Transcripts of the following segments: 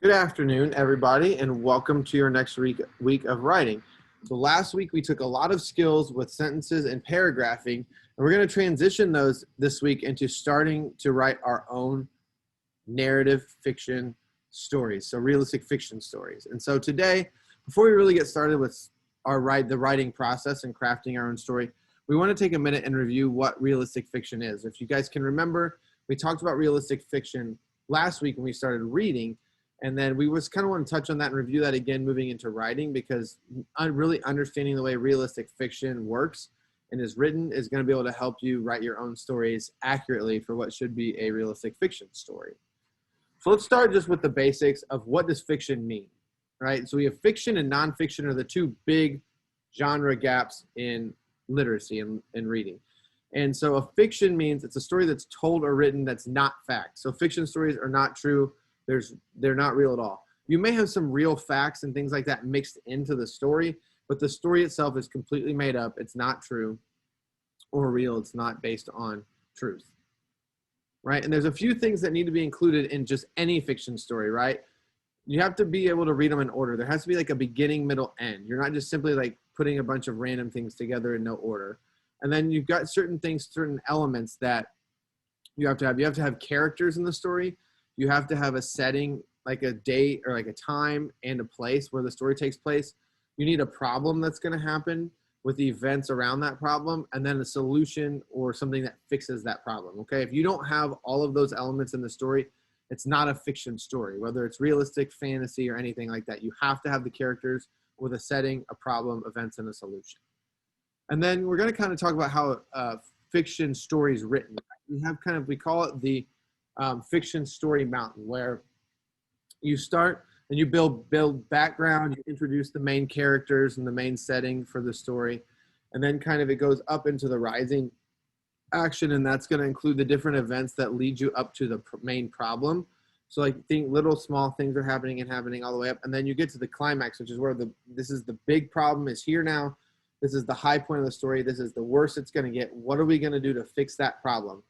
Good afternoon, everybody, and welcome to your next week of writing. So last week we took a lot of skills with sentences and paragraphing, and we're going to transition those this week into starting to write our own narrative fiction stories, so realistic fiction stories. And so today, before we really get started with the writing process and crafting our own story, we want to take a minute and review what realistic fiction is. If you guys can remember, we talked about realistic fiction last week when we started reading. And then we just kind of want to touch on that and review that again moving into writing, because really understanding the way realistic fiction works and is written is going to be able to help you write your own stories accurately for what should be a realistic fiction story. So let's start just with the basics of what does fiction mean, right? So we have fiction and nonfiction are the two big genre gaps in literacy and reading. And so a fiction means it's a story that's told or written that's not fact. So fiction stories are not true. They're not real at all. You may have some real facts and things like that mixed into the story, but the story itself is completely made up. It's not true or real. It's not based on truth, right? And there's a few things that need to be included in just any fiction story, right? You have to be able to read them in order. There has to be like a beginning, middle, end. You're not just simply like putting a bunch of random things together in no order. And then you've got certain things, certain elements that you have to have. You have to have characters in the story. You have to have a setting, like a date or like a time and a place where the story takes place. You need a problem that's going to happen with the events around that problem, and then a solution or something that fixes that problem, okay? If you don't have all of those elements in the story, it's not a fiction story, whether it's realistic, fantasy, or anything like that. You have to have the characters with a setting, a problem, events, and a solution. And then we're going to kind of talk about how fiction story is written. We call it the fiction story mountain, where you start and you build background, you introduce the main characters and the main setting for the story, and then kind of it goes up into the rising action, and that's going to include the different events that lead you up to the main problem. So like think little small things are happening all the way up, and then you get to the climax, which is where this is the big problem is here now. This is the high point of the story. This is the worst it's going to get. What are we going to do to fix that problem?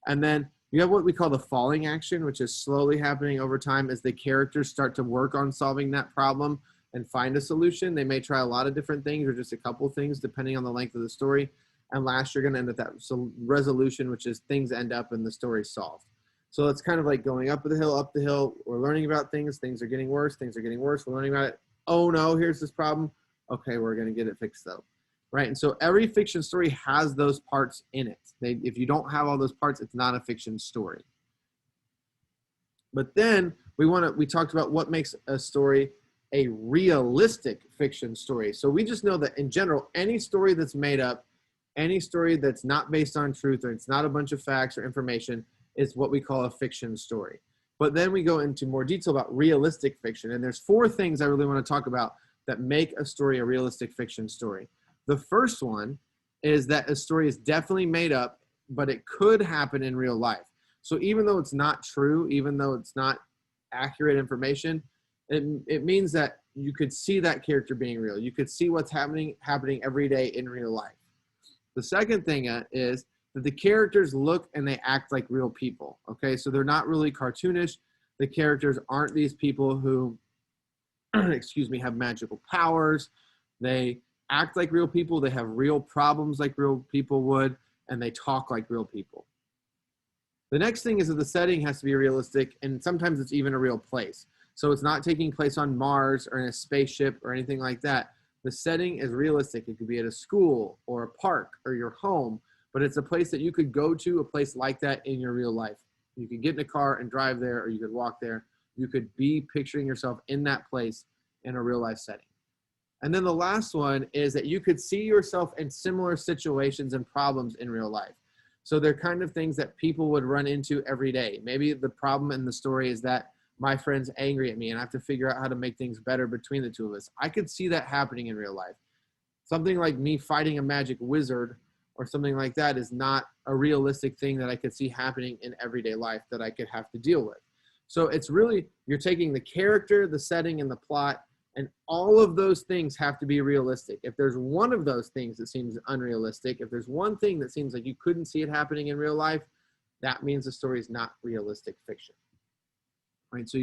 And then you have what we call the falling action, which is slowly happening over time as the characters start to work on solving that problem and find a solution. They may try a lot of different things or just a couple things depending on the length of the story. And last, you're going to end at that resolution, which is things end up and the story solved. So it's kind of like going up the hill. We're learning about things. Things are getting worse. We're learning about it. Oh no, here's this problem. Okay, we're going to get it fixed though. Right, and so every fiction story has those parts in it. If you don't have all those parts, it's not a fiction story. But then we talked about what makes a story a realistic fiction story. So we just know that in general, any story that's made up, any story that's not based on truth, or it's not a bunch of facts or information, is what we call a fiction story. But then we go into more detail about realistic fiction, and there's 4 things I really want to talk about that make a story a realistic fiction story. The first one is that a story is definitely made up, but it could happen in real life. So even though it's not true, even though it's not accurate information, it means that you could see that character being real. You could see what's happening every day in real life. The second thing is that the characters look and they act like real people. Okay, so they're not really cartoonish. The characters aren't these people who, have magical powers. They act like real people, they have real problems like real people would, and they talk like real people. The next thing is that the setting has to be realistic, and sometimes it's even a real place. So it's not taking place on Mars or in a spaceship or anything like that. The setting is realistic. It could be at a school or a park or your home, but it's a place that you could go to, a place like that in your real life. You could get in a car and drive there, or you could walk there. You could be picturing yourself in that place in a real life setting. And then the last one is that you could see yourself in similar situations and problems in real life. So they're kind of things that people would run into every day. Maybe the problem in the story is that my friend's angry at me and I have to figure out how to make things better between the two of us. I could see that happening in real life. Something like me fighting a magic wizard or something like that is not a realistic thing that I could see happening in everyday life that I could have to deal with. So it's really, you're taking the character, the setting, and the plot, and all of those things have to be realistic. If there's one of those things that seems unrealistic, if there's one thing that seems like you couldn't see it happening in real life, that means the story is not realistic fiction. Right? So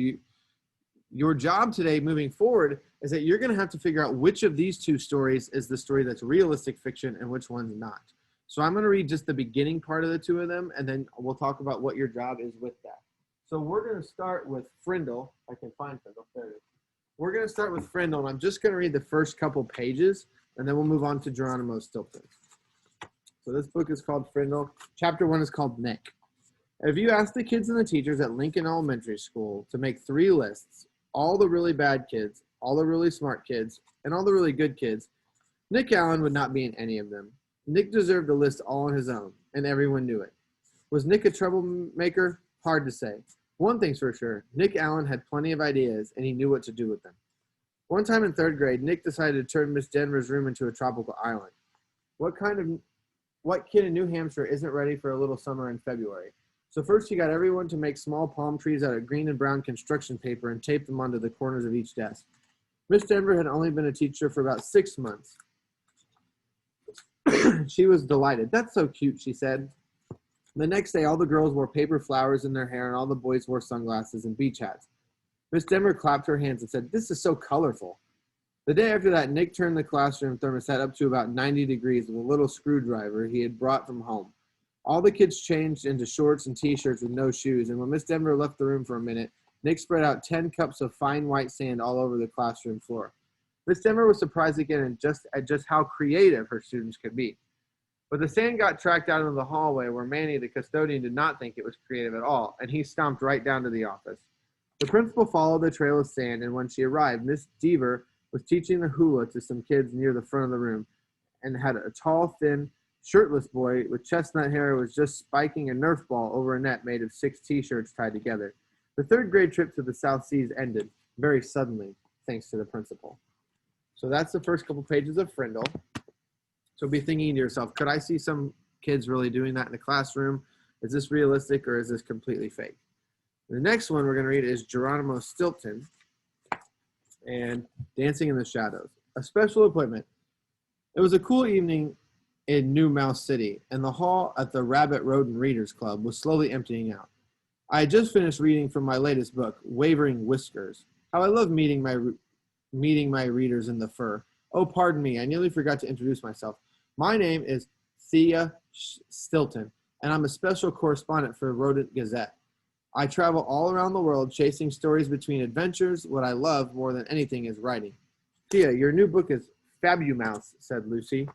your job today moving forward is that you're going to have to figure out which of these two stories is the story that's realistic fiction and which one's not. So I'm going to read just the beginning part of the two of them, and then we'll talk about what your job is with that. So we're going to start with Frindle. I can find Frindle. There it is. We're going to start with Frindle, and I'm just going to read the first couple pages, and then we'll move on to Geronimo Stilton. So this book is called Frindle. Chapter 1 is called Nick. If you ask the kids and the teachers at Lincoln Elementary School to make 3 lists, all the really bad kids, all the really smart kids, and all the really good kids, Nick Allen would not be in any of them. Nick deserved a list all on his own, and everyone knew it. Was Nick a troublemaker? Hard to say. One thing's for sure, Nick Allen had plenty of ideas, and he knew what to do with them. One time in 3rd grade, Nick decided to turn Miss Denver's room into a tropical island. What kid in New Hampshire isn't ready for a little summer in February? So first he got everyone to make small palm trees out of green and brown construction paper and tape them onto the corners of each desk. Miss Denver had only been a teacher for about 6 months. She was delighted. "That's so cute," she said. The next day, all the girls wore paper flowers in their hair and all the boys wore sunglasses and beach hats. Miss Denver clapped her hands and said, "This is so colorful." The day after that, Nick turned the classroom thermostat up to about 90 degrees with a little screwdriver he had brought from home. All the kids changed into shorts and t-shirts with no shoes, and when Miss Denver left the room for a minute, Nick spread out 10 cups of fine white sand all over the classroom floor. Miss Denver was surprised again at just how creative her students could be. But the sand got tracked out into the hallway where Manny, the custodian, did not think it was creative at all, and he stomped right down to the office. The principal followed the trail of sand, and when she arrived, Miss Deaver was teaching the hula to some kids near the front of the room, and had a tall, thin, shirtless boy with chestnut hair who was just spiking a Nerf ball over a net made of 6 t-shirts tied together. The 3rd grade trip to the South Seas ended very suddenly, thanks to the principal. So that's the first couple pages of Frindle. So be thinking to yourself, could I see some kids really doing that in the classroom? Is this realistic or is this completely fake? The next one we're going to read is Geronimo Stilton and Dancing in the Shadows. A special appointment. It was a cool evening in New Mouse City, and the hall at the Rabbit Rodent Readers Club was slowly emptying out. I had just finished reading from my latest book, Wavering Whiskers. How I love meeting my readers in the fur. Oh, pardon me, I nearly forgot to introduce myself. My name is Thea Stilton, and I'm a special correspondent for Rodent Gazette. I travel all around the world chasing stories between adventures. What I love more than anything is writing. Thea, your new book is Fabumouse, said Lucy,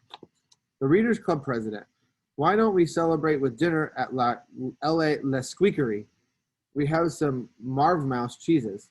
the Readers Club president. Why don't we celebrate with dinner at L.A. La Squeakery? We have some Marvmouse cheeses.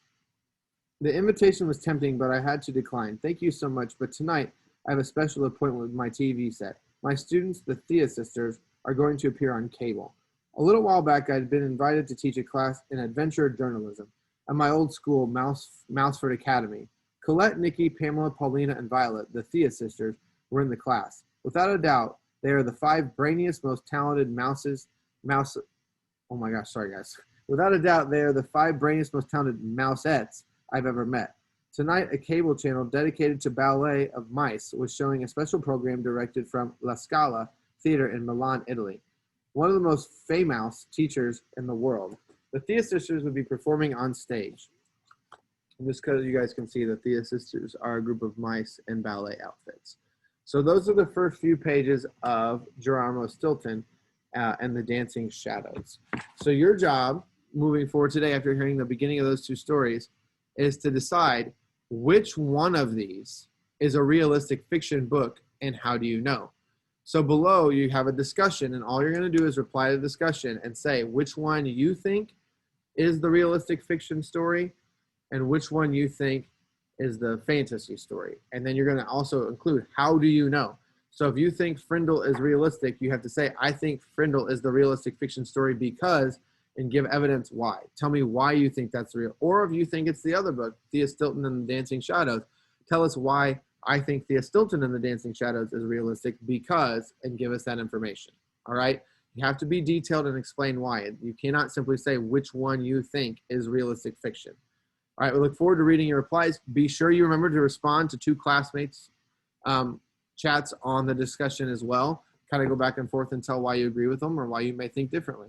The invitation was tempting, but I had to decline. Thank you so much, but tonight I have a special appointment with my TV set. My students, the Thea sisters, are going to appear on cable. A little while back, I had been invited to teach a class in adventure journalism at my old school, Mouseford Academy. Colette, Nikki, Pamela, Paulina, and Violet, the Thea sisters, were in the class. Without a doubt, they are the 5 brainiest, most talented Without a doubt, they are the 5 brainiest, most talented mousettes I've ever met. Tonight, a cable channel dedicated to ballet of mice was showing a special program directed from La Scala Theater in Milan, Italy. One of the most famous teachers in the world. The Thea sisters would be performing on stage. And just because you guys can see, the Thea sisters are a group of mice in ballet outfits. So those are the first few pages of Geronimo Stilton and the Dancing Shadows. So your job moving forward today, after hearing the beginning of those 2 stories, is to decide which one of these is a realistic fiction book and how do you know. So below you have a discussion, and all you're going to do is reply to the discussion and say which one you think is the realistic fiction story and which one you think is the fantasy story. And then you're going to also include how do you know. So if you think Frindle is realistic, you have to say, I think Frindle is the realistic fiction story because, and give evidence why. Tell me why you think that's real. Or if you think it's the other book, Thea Stilton and the Dancing Shadows, tell us why I think Thea Stilton and the Dancing Shadows is realistic because, and give us that information. All right? You have to be detailed and explain why. You cannot simply say which one you think is realistic fiction. All right, we look forward to reading your replies. Be sure you remember to respond to 2 classmates' chats on the discussion as well. Kind of go back and forth and tell why you agree with them or why you may think differently.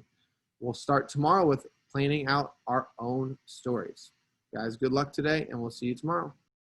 We'll start tomorrow with planning out our own stories. Guys, good luck today, and we'll see you tomorrow.